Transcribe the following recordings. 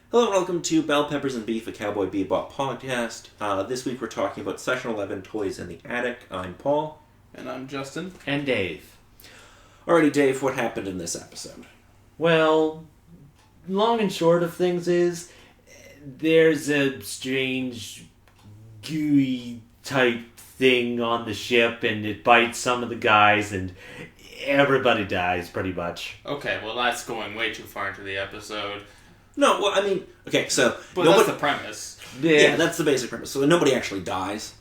Hello and welcome to Bell Peppers and Beef, a Cowboy Bebop podcast. This week we're talking about Section 11, Toys in the Attic. I'm Paul. And I'm Justin. And Dave. Alrighty, Dave, what happened in this episode? Well, long and short of things is, there's a strange, gooey type thing on the ship, and it bites some of the guys, and everybody dies, pretty much. Okay, well that's going way too far into the episode. No, well, I mean, okay, so... But that's the premise. Yeah, that's the basic premise. So nobody actually dies.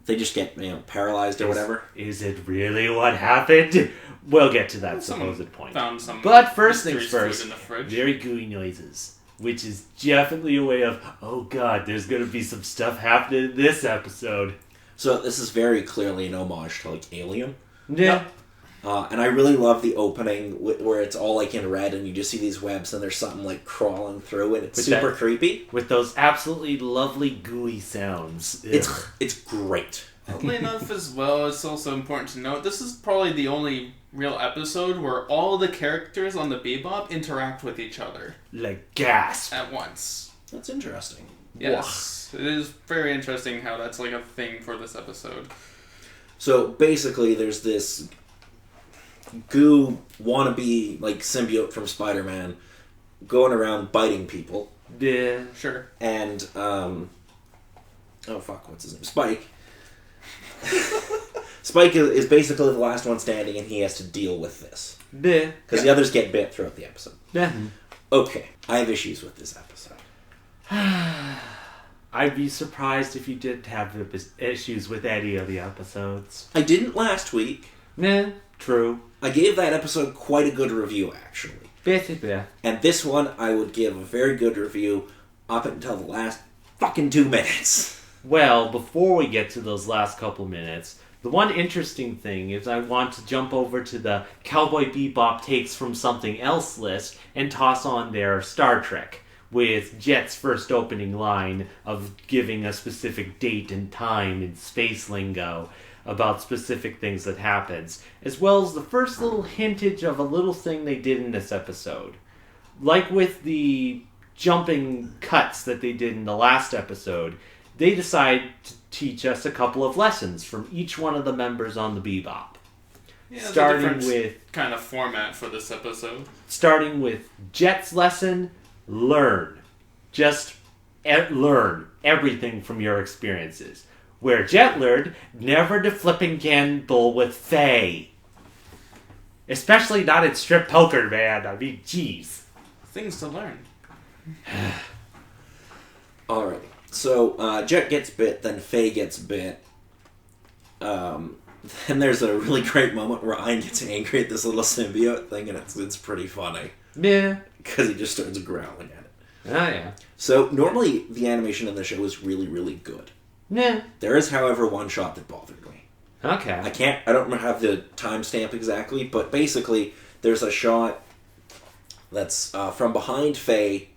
They just get, paralyzed or whatever. Is it really what happened? We'll get to that supposed point. But first things first, in the fridge. Very gooey noises, which is definitely a way of, oh god, there's going to be some stuff happening in this episode. So this is very clearly an homage to, Alien. Yeah. And I really love the opening where it's all, in red, and you just see these webs, and there's something, crawling through, and it's super creepy. With those absolutely lovely gooey sounds. It's great. Oddly enough as well, it's also important to note, this is probably the only real episode where all the characters on the Bebop interact with each other. Like gasp. At once. That's interesting. Yes. It is very interesting how that's a thing for this episode. So basically there's this goo wannabe symbiote from Spider-Man going around biting people. Yeah. Sure. And what's his name? Spike. Spike is basically the last one standing, and he has to deal with this. Yeah. Because the others get bit throughout the episode. Yeah. Okay, I have issues with this episode. I'd be surprised if you did have issues with any of the episodes. I didn't last week. Yeah, true. I gave that episode quite a good review, actually. Yeah. And this one, I would give a very good review up until the last fucking 2 minutes. Well, before we get to those last couple minutes, the one interesting thing is I want to jump over to the Cowboy Bebop takes from something else list and toss on their Star Trek, with Jet's first opening line of giving a specific date and time in space lingo about specific things that happens, as well as the first little hintage of a little thing they did in this episode. Like with the jumping cuts that they did in the last episode, they decide to teach us a couple of lessons from each one of the members on the Bebop. Yeah, starting with kind of format for this episode. Starting with Jet's lesson, learn. Just learn everything from your experiences. Where Jet learned, never to flipping gamble with Faye. Especially not in strip poker, man. I mean, jeez. Things to learn. Alrighty. So, Jet gets bit, then Faye gets bit. Then there's a really great moment where Ian gets angry at this little symbiote thing, and it's pretty funny. Yeah. Because he just starts growling at it. Oh, yeah. So, normally, the animation in the show is really, really good. Yeah. There is, however, one shot that bothered me. Okay. I don't have the timestamp exactly, but basically, there's a shot that's from behind Faye,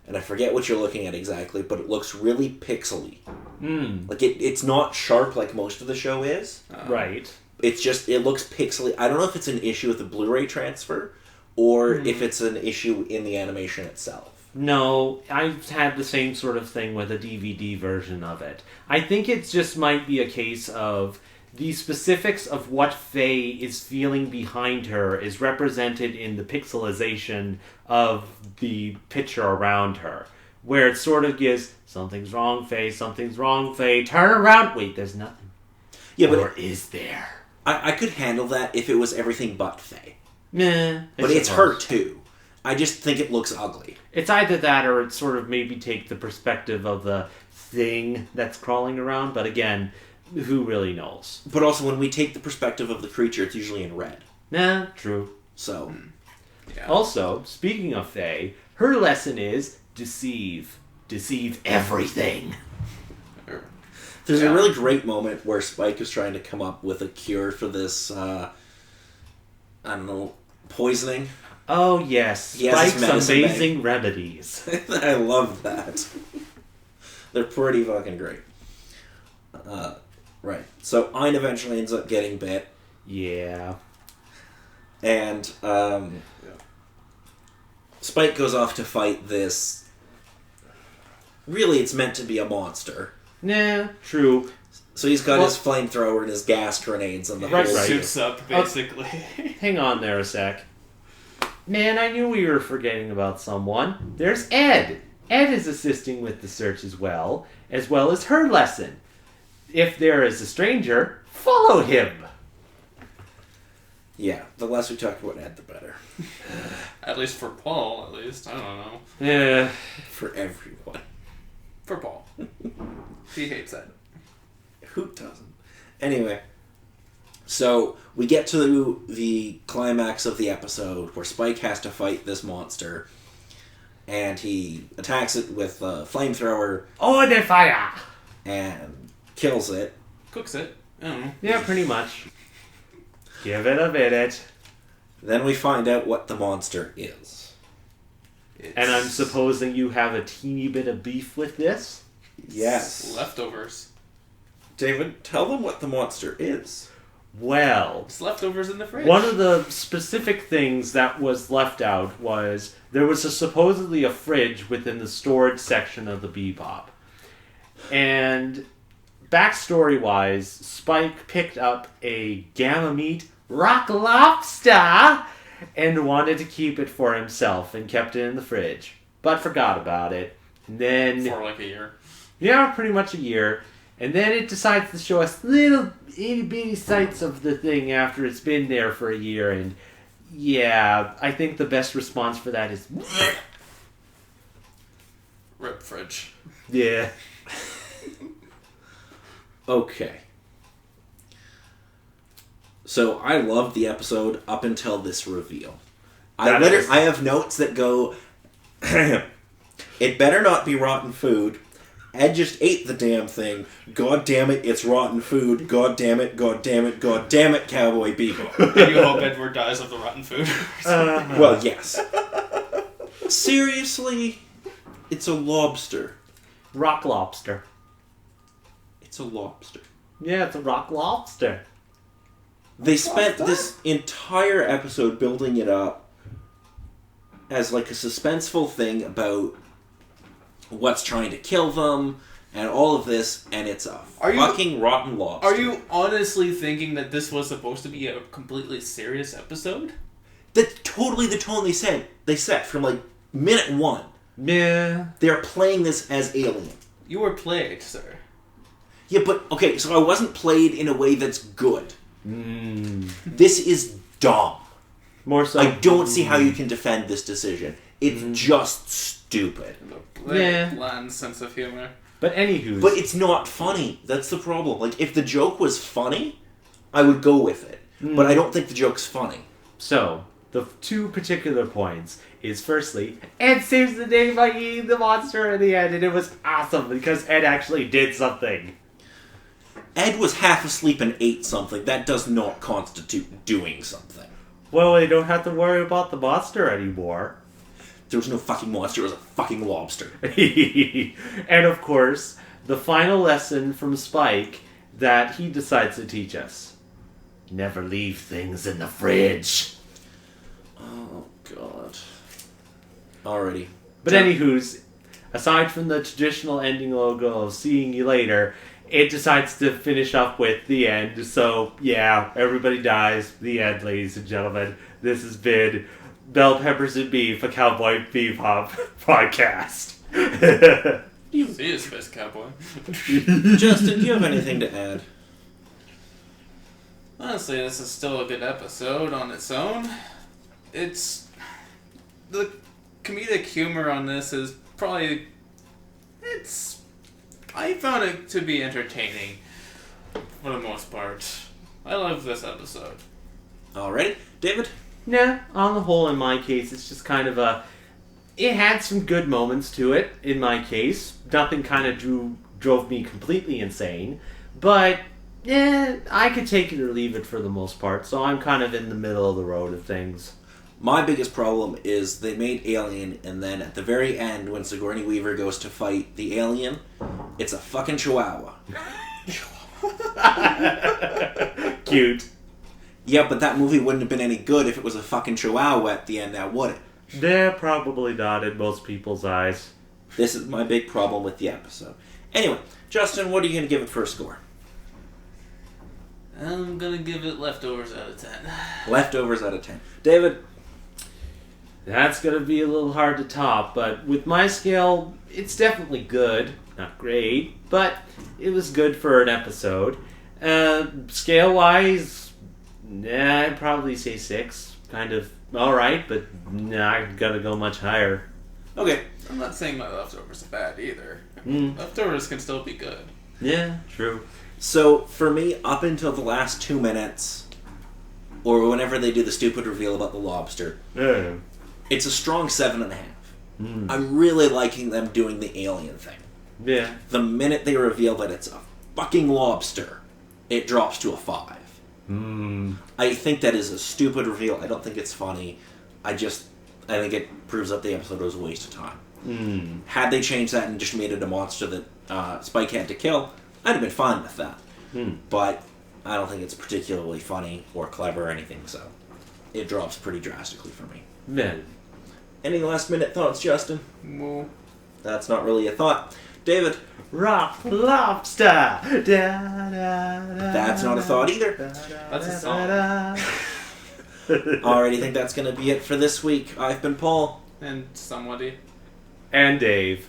and I forget what you're looking at exactly, but it looks really pixely. It's not sharp like most of the show is. Right. It's just, it looks pixely. I don't know if it's an issue with the Blu-ray transfer, or if it's an issue in the animation itself. No, I've had the same sort of thing with a DVD version of it. I think it just might be a case of the specifics of what Faye is feeling behind her is represented in the pixelization of the picture around her. Where it sort of gives, something's wrong, Faye, turn around, wait, there's nothing. Yeah, but or is there? I could handle that if it was everything but Faye. Nah. But it's her too. I just think it looks ugly. It's either that or it sort of maybe take the perspective of the thing that's crawling around, but again, who really knows? But also, when we take the perspective of the creature, it's usually in red. Nah, true. So. Yeah. Also, speaking of Faye, her lesson is deceive. Deceive everything. There's a really great moment where Spike is trying to come up with a cure for this, poisoning. Oh, yes. Spike's amazing remedies. I love that. They're pretty fucking great. Right. So, Ein eventually ends up getting bit. Yeah. And, Spike goes off to fight this really it's meant to be a monster. Nah, true. So he's got his flamethrower and his gas grenades and the whole... Suits up, basically. Hang on there a sec. Man, I knew we were forgetting about someone. There's Ed. Ed is assisting with the search as well as her lesson. If there is a stranger, follow him. Yeah, the less we talk about Ed, the better. At least for Paul, at least. I don't know. Yeah. For everyone. For Paul. He hates Ed. Who doesn't? Anyway, so we get to the climax of the episode where Spike has to fight this monster, and he attacks it with a flamethrower. Oh, the fire! And kills it. Cooks it. I don't know. Yeah, pretty much. Give it a minute. Then we find out what the monster is. And I'm supposing you have a teeny bit of beef with this? Yes. Leftovers. David, tell them what the monster is. Well, It's leftovers in the fridge. one of the specific things that was left out was there was supposedly a fridge within the storage section of the Bebop. And backstory-wise, Spike picked up a gamma meat rock lobster and wanted to keep it for himself and kept it in the fridge, but forgot about it. And then... For like a year. Yeah, pretty much a year. And then it decides to show us little itty-bitty sights of the thing after it's been there for a year. And yeah, I think the best response for that is... Rip fridge. Yeah. Okay. So I loved the episode up until this reveal. I have notes that go, it better not be rotten food. Ed just ate the damn thing. God damn it, it's rotten food. God damn it, God damn it, God damn it, Cowboy Bebop. And you hope Edward dies of the rotten food. Well, yes. Seriously? It's a lobster. Rock lobster. It's a lobster. Yeah, it's a rock lobster. They spent this entire episode building it up as like a suspenseful thing about what's trying to kill them and all of this, and it's a fucking rotten lobster. Are you honestly thinking that this was supposed to be a completely serious episode? That's totally the tone they set from like minute one. Yeah. They're playing this as Alien. You were played, sir. Yeah, but okay, so I wasn't played in a way that's good. Mm. This is dumb. More so. I don't see how you can defend this decision. It's just stupid. The bland sense of humor. But anywho. But it's not funny. That's the problem. Like, if the joke was funny, I would go with it. But I don't think the joke's funny. So, the two particular points is firstly, Ed saves the day by eating the monster in the end, and it was awesome because Ed actually did something. Ed was half asleep and ate something. That does not constitute doing something. Well, they don't have to worry about the monster anymore. There was no fucking monster. It was a fucking lobster. And of course, the final lesson from Spike that he decides to teach us. Never leave things in the fridge. Oh, God. Alrighty. But anywho's, aside from the traditional ending logo of seeing you later, it decides to finish up with the end. So, yeah, everybody dies. The end, ladies and gentlemen. This has been Bell Peppers and Beef, a Cowboy Bebop podcast. See you, Space Cowboy. Justin, do you have anything to add? Honestly, this is still a good episode on its own. It's... The comedic humor on this is probably... I found it to be entertaining, for the most part. I love this episode. Alrighty. David? Nah, on the whole, in my case, it's just kind of a... It had some good moments to it, in my case. Nothing kind of drove me completely insane. But, yeah, I could take it or leave it for the most part. So I'm kind of in the middle of the road of things. My biggest problem is they made Alien, and then at the very end, when Sigourney Weaver goes to fight the alien, it's a fucking chihuahua. Cute. Yeah, but that movie wouldn't have been any good if it was a fucking chihuahua at the end, now would it? They're probably not in most people's eyes. This is my big problem with the episode. Anyway, Justin, what are you going to give it for a score? I'm gonna give it leftovers out of 10. Leftovers out of 10. David? That's going to be a little hard to top, but with my scale, it's definitely good. Not great, but it was good for an episode. Scale-wise, I'd probably say 6. Kind of alright, but I've got to go much higher. Okay. I'm not saying my leftovers are bad either. Mm. Leftovers can still be good. Yeah, true. So, for me, up until the last 2 minutes, or whenever they do the stupid reveal about the lobster, it's a strong 7.5. Mm. I'm really liking them doing the alien thing. Yeah. The minute they reveal that it's a fucking lobster, it drops to a 5. Mm. I think that is a stupid reveal. I don't think it's funny. I think it proves that the episode was a waste of time. Mm. Had they changed that and just made it a monster that Spike had to kill, I'd have been fine with that. Mm. But I don't think it's particularly funny or clever or anything, so it drops pretty drastically for me. Then. Any last minute thoughts, Justin? Well, That's not really a thought. David? Rock lobster. Da, da, da, That's not a thought either. That's a song. Alrighty, think that's going to be it for this week. I've been Paul. And somebody. And Dave.